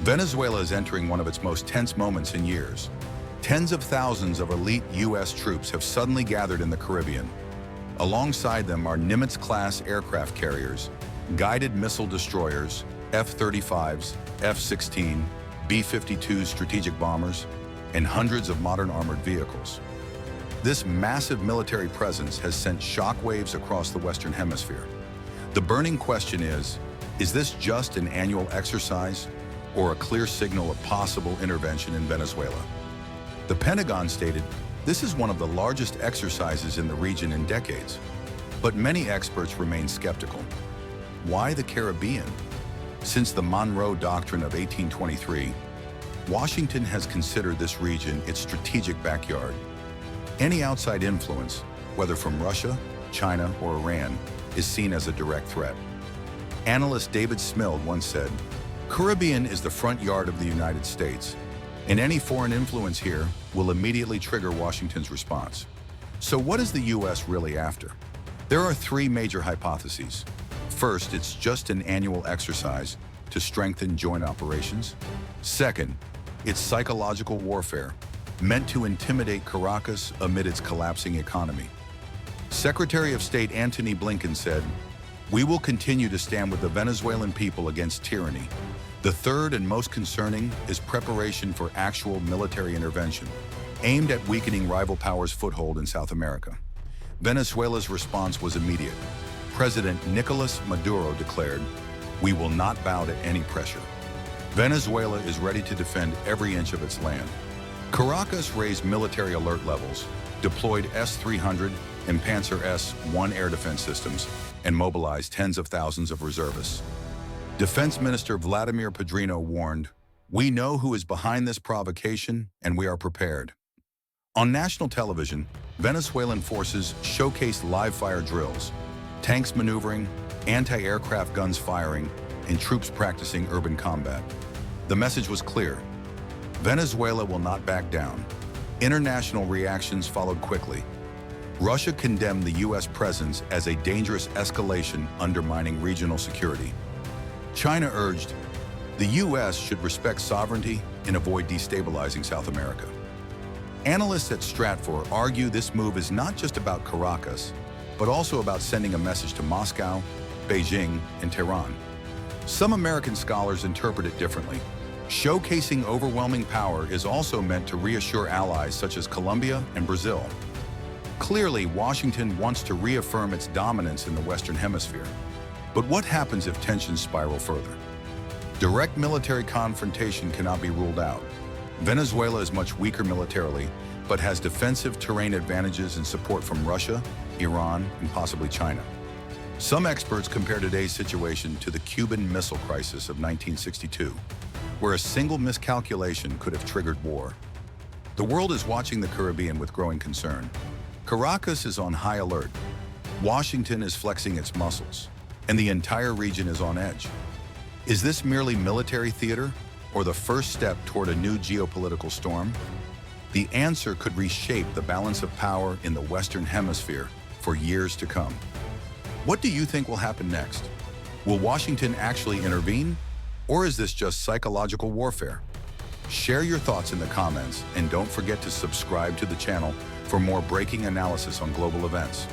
Venezuela is entering one of its most tense moments in years. Tens of thousands of elite U.S. troops have suddenly gathered in the Caribbean. Alongside them are Nimitz-class aircraft carriers, guided missile destroyers, F-35s, F-16, B-52 strategic bombers, and hundreds of modern armored vehicles. This massive military presence has sent shockwaves across the Western Hemisphere. The burning question is this just an annual exercise or a clear signal of possible intervention in Venezuela? The Pentagon stated this is one of the largest exercises in the region in decades, but many experts remain skeptical. Why the Caribbean? Since the Monroe Doctrine of 1823, Washington has considered this region its strategic backyard. Any outside influence, whether from Russia, China, or Iran, is seen as a direct threat. Analyst David Smild once said, "Caribbean is the front yard of the United States, and any foreign influence here will immediately trigger Washington's response." So what is the U.S. really after? There are three major hypotheses. First, it's just an annual exercise to strengthen joint operations. Second, it's psychological warfare, meant to intimidate Caracas amid its collapsing economy. Secretary of State Antony Blinken said, "We will continue to stand with the Venezuelan people against tyranny." The third and most concerning is preparation for actual military intervention, aimed at weakening rival powers' foothold in South America. Venezuela's response was immediate. President Nicolas Maduro declared, "We will not bow to any pressure." Venezuela is ready to defend every inch of its land. Caracas raised military alert levels, deployed S-300 and Panzer S-1 air defense systems, and mobilized tens of thousands of reservists. Defense Minister Vladimir Padrino warned, "We know who is behind this provocation, and we are prepared." On national television, Venezuelan forces showcased live-fire drills, tanks maneuvering, anti-aircraft guns firing, and troops practicing urban combat. The message was clear. Venezuela will not back down. International reactions followed quickly. Russia condemned the U.S. presence as a dangerous escalation undermining regional security. China urged, the U.S. should respect sovereignty and avoid destabilizing South America. Analysts at Stratfor argue this move is not just about Caracas, but also about sending a message to Moscow, Beijing, and Tehran. Some American scholars interpret it differently. Showcasing overwhelming power is also meant to reassure allies such as Colombia and Brazil. Clearly, Washington wants to reaffirm its dominance in the Western Hemisphere. But what happens if tensions spiral further? Direct military confrontation cannot be ruled out. Venezuela is much weaker militarily, but has defensive terrain advantages and support from Russia, Iran, and possibly China. Some experts compare today's situation to the Cuban Missile Crisis of 1962, where a single miscalculation could have triggered war. The world is watching the Caribbean with growing concern. Caracas is on high alert. Washington is flexing its muscles, and the entire region is on edge. Is this merely military theater, or the first step toward a new geopolitical storm? The answer could reshape the balance of power in the Western Hemisphere for years to come. What do you think will happen next? Will Washington actually intervene, or is this just psychological warfare? Share your thoughts in the comments, and don't forget to subscribe to the channel for more breaking analysis on global events.